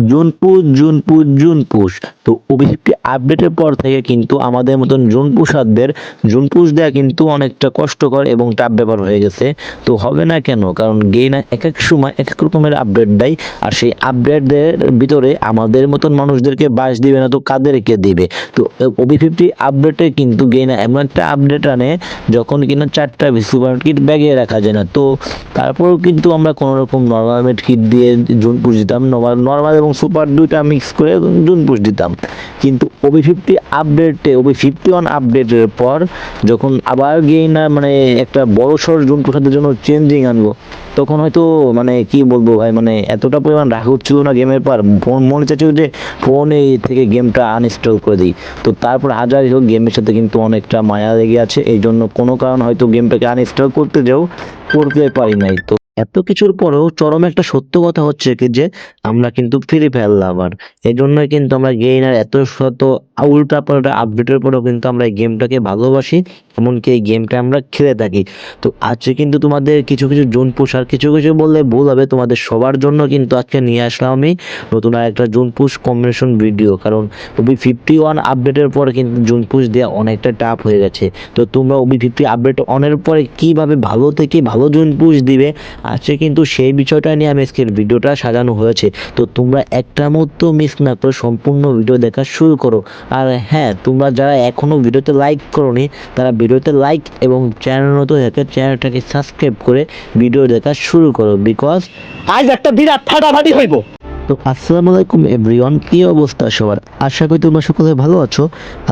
Zone push. তো obesity আপডেটের পর থেকে কিন্তু আমাদের মতন জুন পুশ দেওয়া কিন্তু অনেকটা কষ্টকর এবং টাফ ব্যাপার হয়ে গেছে। তো হবে না কেন? কারণ গেইনার এক এক সময় এক এক রকমের আপডেট দেয়, আর সেই আপডেটদের ভিতরে আমাদের মতন মানুষদেরকে বাস দিবে না তো কাদেরকে দিবে? তো ওবি50 আপডেটে কিন্তু গেইনার এমন একটা আপডেট আনে যখন কিনা 4টা সুপার কিট ব্যাগে রাখা যায় না। তো তারপরেও কিন্তু আমরা কোনো রকম নর্মাল মেড কিট দিয়ে জুন পুশ দিতাম, নর্মাল এবং সুপার দুইটা মিক্স করে জুন পুশ দিতাম। কিন্তু ওবি51 আপডেটের পর যখন আবার গেইনার মানে একটা বড়সড় জুন পুষাদের জন্য চেঞ্জিং আনবো, তখন হয়তো মানে কি বলবো ভাই, মানে এতটা পরিমাণ রাগ হচ্ছিল না গেমের পর, ফোন মনে চাচ্ছিল যে ফোনে থেকে গেমটা আনইনস্টল করে দিই। তো তারপর হাজারই হোক গেমের সাথে কিন্তু অনেকটা মায়া লেগে আছে, এই জন্য কোনো কারণ হয়তো গেমটাকে আনইনস্টল করতে যাও, করতে পারি নাই। তো এত কিছুর পরেও চরম একটা সত্য কথা হচ্ছে কি যে আমরা কিন্তু ফ্রি ফায়ার লাভার, এই জন্যই কিন্তু আমরা গেইনার এত শত উল্টা পাল্টা আপডেটের পরেও কিন্তু আমরা এই গেমটাকে ভালোবাসি, এমনকি এই গেমটা আমরা খেলে থাকি। তো আজকে কিন্তু তোমাদের কিছু কিছু জোন পুশ, আর কিছু কিছু বললে ভুল হবে, তোমাদের সবার জন্য কিন্তু আজকে নিয়ে আসলাম আমি নতুন আর একটা জোন পুশ কম্বিনেশন ভিডিও। কারণ ওবি51 আপডেটের পরে কিন্তু জোন পুশ দেওয়া অনেকটা টাফ হয়ে গেছে। তো তোমরা ওবি50 আপডেট অনের পরে কিভাবে ভালো থেকে ভালো জোন পুশ দিবে, আজকে কিন্তু সেই বিষয়টা নিয়ে আমি আজকের ভিডিওটা সাজানো হয়েছে। তো তোমরা একটা মতো মিস না করে সম্পূর্ণ ভিডিও দেখা শুরু করো। আর হ্যাঁ, তোমরা যারা এখনো ভিডিওতে লাইক করোনি, তারা ভিডিওতে লাইক এবং চ্যানেল নতুন হলে চ্যানেলটাকে সাবস্ক্রাইব করে ভিডিও দেখা শুরু করো, বিকজ আজ একটা বিরাট ফাটাফাটি হইব। তো আসসালামু আলাইকুম এভরিওয়ান, কি অবস্থা সবার? আশা করি তোমরা সকলে ভালো আছো।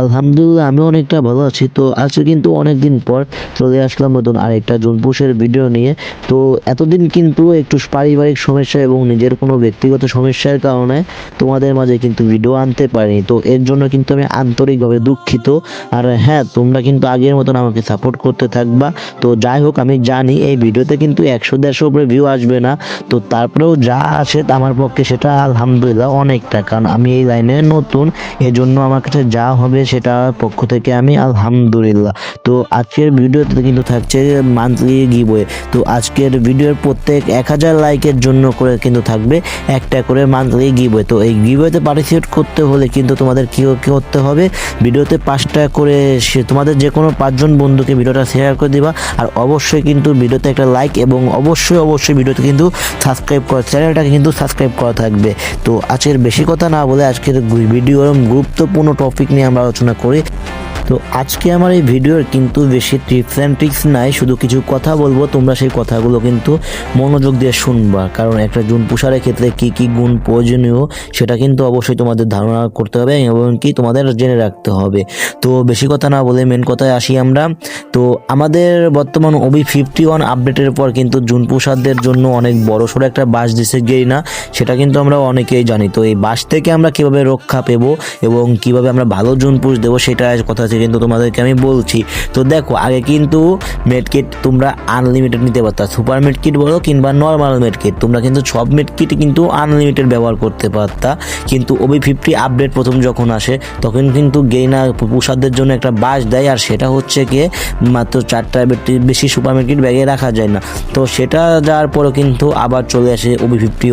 আলহামদুলিল্লাহ আমি অনেকটা ভালো আছি। তো আজকে কিন্তু অনেকদিন পর চলে আসলাম নতুন আরেকটা জোন পুশের ভিডিও নিয়ে। তো এতদিন কিন্তু একটু পারিবারিক সমস্যা এবং নিজের কোনো ব্যক্তিগত সমস্যার কারণে তোমাদের মাঝে কিন্তু ভিডিও আনতে পারিনি। তো এর জন্য কিন্তু আমি আন্তরিকভাবে দুঃখিত। আর হ্যাঁ, তোমরা কিন্তু আগের মতন আমাকে সাপোর্ট করতে থাকবা। তো যাই হোক, আমি জানি এই ভিডিওতে কিন্তু 100-150 উপরে ভিউ আসবে না, তো তারপরেও যা আসে আমার পক্ষে সেটা আলহামদুলিল্লাহ অনেকটা, কারণ আমি এই লাইনে নতুন, এজন্য আমার কাছে যা হবে সেটা পক্ষ থেকে আমি আলহামদুলিল্লাহ। তো আজকের ভিডিওতে কিন্তু থাকছে মান্থলি গিভওয়ে। তো আজকের ভিডিওর প্রত্যেক 1000 লাইকের জন্য করে কিন্তু থাকবে একটা করে মান্থলি গিভওয়ে। তো এই গিভওয়েতে পার্টিসিপেট করতে হলে কিন্তু তোমাদের কি করতে হবে, ভিডিওতে 5টা করে তোমাদের যে কোনো 5জন বন্ধুকে ভিডিওটা শেয়ার করে দিবা। আর অবশ্যই কিন্তু ভিডিওতে একটা লাইক এবং অবশ্যই ভিডিওতে কিন্তু সাবস্ক্রাইব করা, চ্যানেলটাকে কিন্তু সাবস্ক্রাইব করা থাকবে। তো আজকের বেশি কথা না বলে আজকের ভিডিওর গুরুত্বপূর্ণ টপিক নিয়ে আমরা আলোচনা করি। তো আজকে আমার এই ভিডিওর কিন্তু বেশি টিপস অ্যান্ড ট্রিক্স নাই, শুধু কিছু কথা বলবো, তোমরা সেই কথাগুলো কিন্তু মনোযোগ দিয়ে শুনবা। কারণ একটা জুন পুষারের ক্ষেত্রে কি কি গুণ প্রয়োজনীয় সেটা কিন্তু অবশ্যই তোমাদের ধারণা করতে হবে এবং কি তোমাদের জেনে রাখতে হবে। তো বেশি কথা না বলে মেন কথায় আসি আমরা। তো আমাদের বর্তমান ওবি51 আপডেটের পর কিন্তু জুন পুষারদের জন্য অনেক বড়সড় একটা বাস দিছে গেইনা, সেটা কিন্তু আমরা অনেকেই জানি। তো এই বাস থেকে আমরা কিভাবে রক্ষা পেব এবং কিভাবে আমরা ভালো জুন পুষ দেবো সেটা কথা কিন্তু তোমাদেরকে আমি বলছি। তো দেখো, আগে কিন্তু মেডকিট তোমরা আনলিমিটেড নিতে পারতা, সুপার মেডকিট বলো কিংবা নর্মাল মেডকিট, তোমরা কিন্তু সব মেডকিট কিন্তু আনলিমিটেড ব্যবহার করতে পারতা। কিন্তু ওবি50 আপডেট প্রথম যখন আসে তখন কিন্তু গেইনার পুষারদের জন্য একটা বাস দেয়, আর সেটা হচ্ছে গিয়ে মাত্র 4টা বেশি সুপার মেডকিট ব্যাগে রাখা যায় না। তো সেটা যাওয়ার পরও কিন্তু আবার চলে আসে ওবি50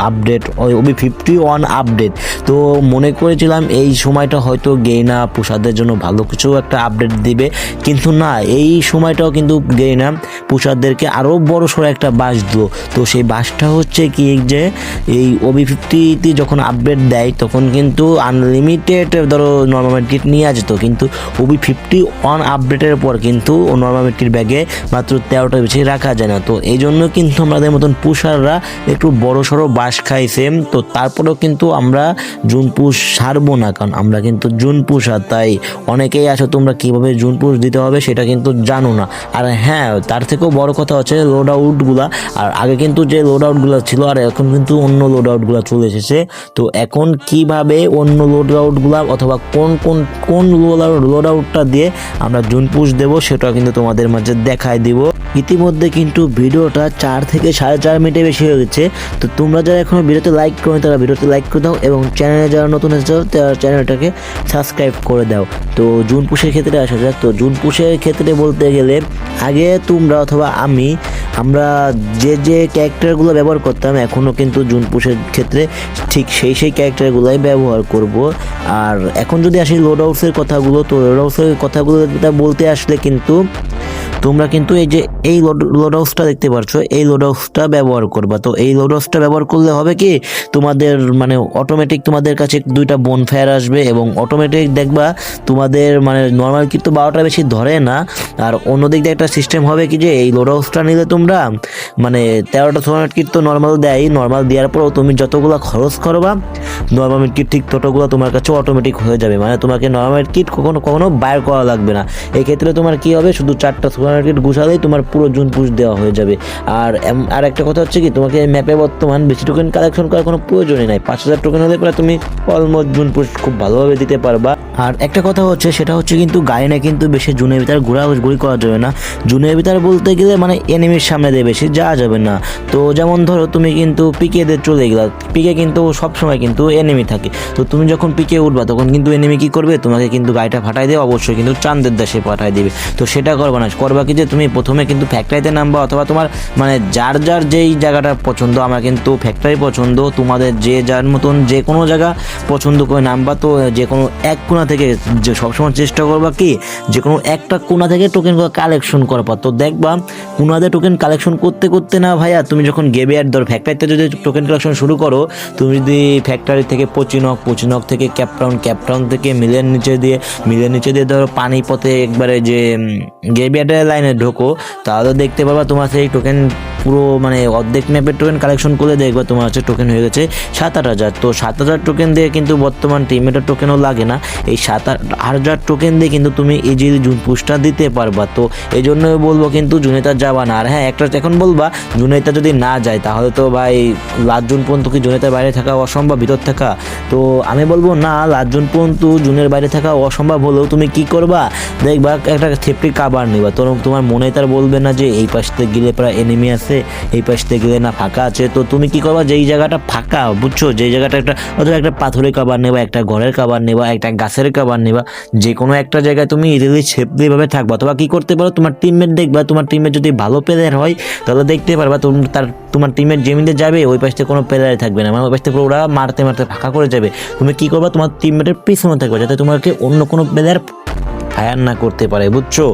আপডেট, ওবি51 আপডেট। তো মনে করেছিলাম এই সময়টা হয়তো গেইনা পুষারদের জন্য ভালো কিছু একটা আপডেট দিবে, কিন্তু না, এই সময়টাও কিন্তু গেইনা পুষারদেরকে আরও বড় সড়ো একটা বাস দিল। তো সেই বাসটা হচ্ছে কি যে এই ওবি50 যখন আপডেট দেয় তখন কিন্তু আনলিমিটেড ধরো নর্মাল মেডকিট নিয়ে যেত, কিন্তু ওবি51 আপডেটের পর কিন্তু নর্মাল মেডকিট ব্যাগে মাত্র 13টা বেশি রাখা যায় না। তো এই জন্য কিন্তু আমাদের মতন পুষাররা একটু বড় সড়ো বাস খাইছে। তো তারপরেও কিন্তু আমরা জুন পুশ ছাড়বো না, কারণ আমরা কিন্তু জুন পুষার। তাই অনেকেই আছো তোমরা কিভাবে জুন পুশ দিতে হবে সেটা কিন্তু জানো না। আর হ্যাঁ, তার থেকেও বড় কথা হচ্ছে লোড আউটগুলা। আর আগে কিন্তু যে লোড আউটগুলো ছিল আর এখন কিন্তু অন্য লোড আউটগুলো চলে এসেছে। তো এখন কিভাবে অন্য লোড আউটগুলা অথবা কোন লোড আউটটা দিয়ে আমরা জুন পুশ দেবো সেটা কিন্তু তোমাদের মাঝে দেখায় দিব। ইতিমধ্যে কিন্তু ভিডিওটা 4 থেকে 4.5 মিনিটে বেশি হয়ে গেছে। তো তোমরা যারা এখনো ভিডিওতে লাইক করো তারা ভিডিওতে লাইক করে দাও এবং চ্যানেলে যারা নতুন এসেছো তারা চ্যানেলটাকে সাবস্ক্রাইব করে দাও। তো জুন পুশের ক্ষেত্রে আসা যাক। তো জুন পুশের ক্ষেত্রে বলতে গেলে আগে তোমরা অথবা আমরা যে ক্যারেক্টারগুলো ব্যবহার করতাম এখনও কিন্তু জুন পুশের ক্ষেত্রে ঠিক সেই ক্যারেক্টারগুলোই ব্যবহার করব। আর এখন যদি আসি লোড আউটসের কথাগুলো, তো লোড আউটসের কথাগুলো বলতে আসলে কিন্তু তোমরা কিন্তু এই যে এই লোড হাউসটা দেখতে পাচ্ছ, এই লোড হাউসটা ব্যবহার করবা। তো এই লোড হাউসটা ব্যবহার করলে হবে কি, তোমাদের মানে অটোমেটিক তোমাদের কাছে 2টা বনফায়ার আসবে এবং অটোমেটিক দেখবা তোমাদের মানে নর্মাল কিন্তু 12টা বেশি ধরে না। আর অন্যদিক দিয়ে একটা সিস্টেম হবে কি যে এই লোড হাউসটা নিলে তোমরা মানে 13টা সোনার কিট তো নর্মাল দেয়, নর্মাল দেওয়ার পরেও তুমি যতগুলো খরচ করবা নর্মাল কিট ঠিক ততগুলো তোমার কাছে অটোমেটিক হয়ে যাবে। মানে তোমাকে নর্মাল কিট কখনো বাইর করা লাগবে না। এক্ষেত্রে তোমার কি হবে, শুধু 4টা সুপার কিট গুছালেই তোমার পুরো জুন পুশ দেওয়া হয়ে যাবে। আর একটা কথা হচ্ছে কি, তোমাকে ম্যাপে বর্তমান বেশি টোকেন কালেকশন করার কোনো প্রয়োজনই নাই। 5000 টোকেন হলে পরে তুমি অলমোস্ট জুন পুশ খুব ভালোভাবে দিতে পারবা। আর একটা কথা হচ্ছে, সেটা হচ্ছে কিন্তু গাড়ি কিন্তু বেশি জুনের ভিতরে ঘোরাঘুরি করা যাবে না। জুনের ভিতরে বলতে গেলে মানে এনিমির সামনে দিয়ে বেশি যাওয়া যাবে না। তো যেমন ধরো তুমি কিন্তু পিকে দিয়ে চলে গেলা, পিকে কিন্তু সবসময় কিন্তু এনিমি থাকে। তো তুমি যখন পিকে উঠবা তখন কিন্তু এনিমি কি করবে, তোমাকে কিন্তু গাড়িটা ফাটাই দিয়ে অবশ্যই কিন্তু চাঁদের দেশে পাঠাই দিবে। তো সেটা করবা না, করবা কি যে তুমি প্রথমে কিন্তু ফ্যাক্টরিতে নামবা, অথবা তোমার মানে যার যেই জায়গাটা পছন্দ, আমার কিন্তু ফ্যাক্টরি পছন্দ, তোমাদের যে যার মতন যে কোনো জায়গা পছন্দ করে নামবা। তো যে কোনো এক কোণা থেকে যে সবসময় চেষ্টা করবা কি যে কোনো একটা কোণা থেকে টোকেনগুলো কালেকশন করবা। তো দেখবা কোণাতে টোকেন কালেকশন করতে করতে না ভাইয়া, তুমি যখন গেবিয়ার ধর ফ্যাক্টরিতে যদি টোকেন কালেকশন শুরু করো, তুমি যদি ফ্যাক্টরি থেকে পচিনক থেকে ক্যাপটাউন থেকে মিলের নিচে দিয়ে ধরো পানিপথে একবারে যে গেবিয়ারের লাইনে ঢোকো, তাহলে দেখতে পাবা তোমার সেই টোকেন পুরো মানে অর্ধেক ম্যাপের টোকেন কালেকশন করলে দেখবা তোমার হচ্ছে টোকেন হয়ে গেছে 7,000। তো 7,000 টোকেন দিয়ে কিন্তু বর্তমান টিমেটের টোকেনও লাগে না, এই 7,000 টোকেন দিয়ে কিন্তু তুমি ইজিলি জুন পুশটা দিতে পারবা। তো এই জন্যই বলবো কিন্তু জুনেতা যাবা না। আর হ্যাঁ, একটা এখন বলবা জুনেতা যদি না যায় তাহলে তো ভাই লাস্ট জুন পর্যন্ত কি জুনেতার বাইরে থাকা অসম্ভব, ভিতর থাকা? তো আমি বলবো না, লাস্ট জুন পর্যন্ত জুনের বাইরে থাকা অসম্ভব হলেও তুমি কি করবা, দেখবা একটা সেফটি কাভার নিবা। তো তোমার মনে তার বলবে না যে এই পাশ থেকে গেলে প্রায় এনিমি আছে, এই পাশ থেকে গেলে না ফাঁকা আছে। তো তুমি কি করবা, যেই জায়গাটা ফাঁকা বুঝছো, যেই জায়গাটা অথবা একটা পাথরের কাভার নেবা, একটা ঘরের কাভার নেবা, একটা গাছের কাভার নেবা, যে কোনো একটা জায়গায় তুমি ইজিলি সেফলি ভাবে থাকবা। অথবা কি করতে পারো, তোমার টিমমেট দেখবা, তোমার টিমমেট যদি ভালো প্লেয়ার হয় তাহলে দেখতে পারবা তোমার টিমমেট জেমিতে যাবে, ওই পাশ থেকে কোনো প্লেয়ার থাকবে না, মানে ওই পাশ থেকে ওরা মারতে ফাঁকা করে যাবে। তুমি কি করবা, তোমার টিমমেটের পিছনে থাকবে যাতে তোমাকে অন্য কোনো প্লেয়ার ফায়ার না করতে পারে, বুঝছো?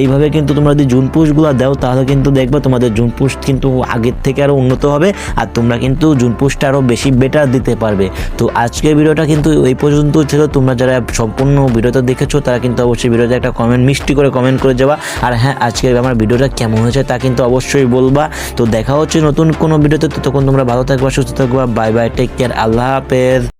এইভাবে কিন্তু তোমরা যদি জুন পুশগুলো দাও তাহলে কিন্তু দেখবে তোমাদের জুন পুশ কিন্তু আগের থেকে আরও উন্নত হবে, আর তোমরা কিন্তু জুন পুশটা আরও বেশি বেটার দিতে পারবে। তো আজকের ভিডিওটা কিন্তু এই পর্যন্ত ছিল। তোমরা যারা সম্পূর্ণ ভিডিওটা দেখেছো তারা কিন্তু অবশ্যই ভিডিওতে একটা মিষ্টি করে কমেন্ট করে যাবা। আর হ্যাঁ, আজকের আমার ভিডিওটা কেমন হয়েছে তা কিন্তু অবশ্যই বলবা। তো দেখা হচ্ছে নতুন কোনো ভিডিওতে, ততক্ষণ তোমরা ভালো থাকবা, সুস্থ থাকবা। বাই বাই, টেক কেয়ার, আল্লাহ হাফেজ।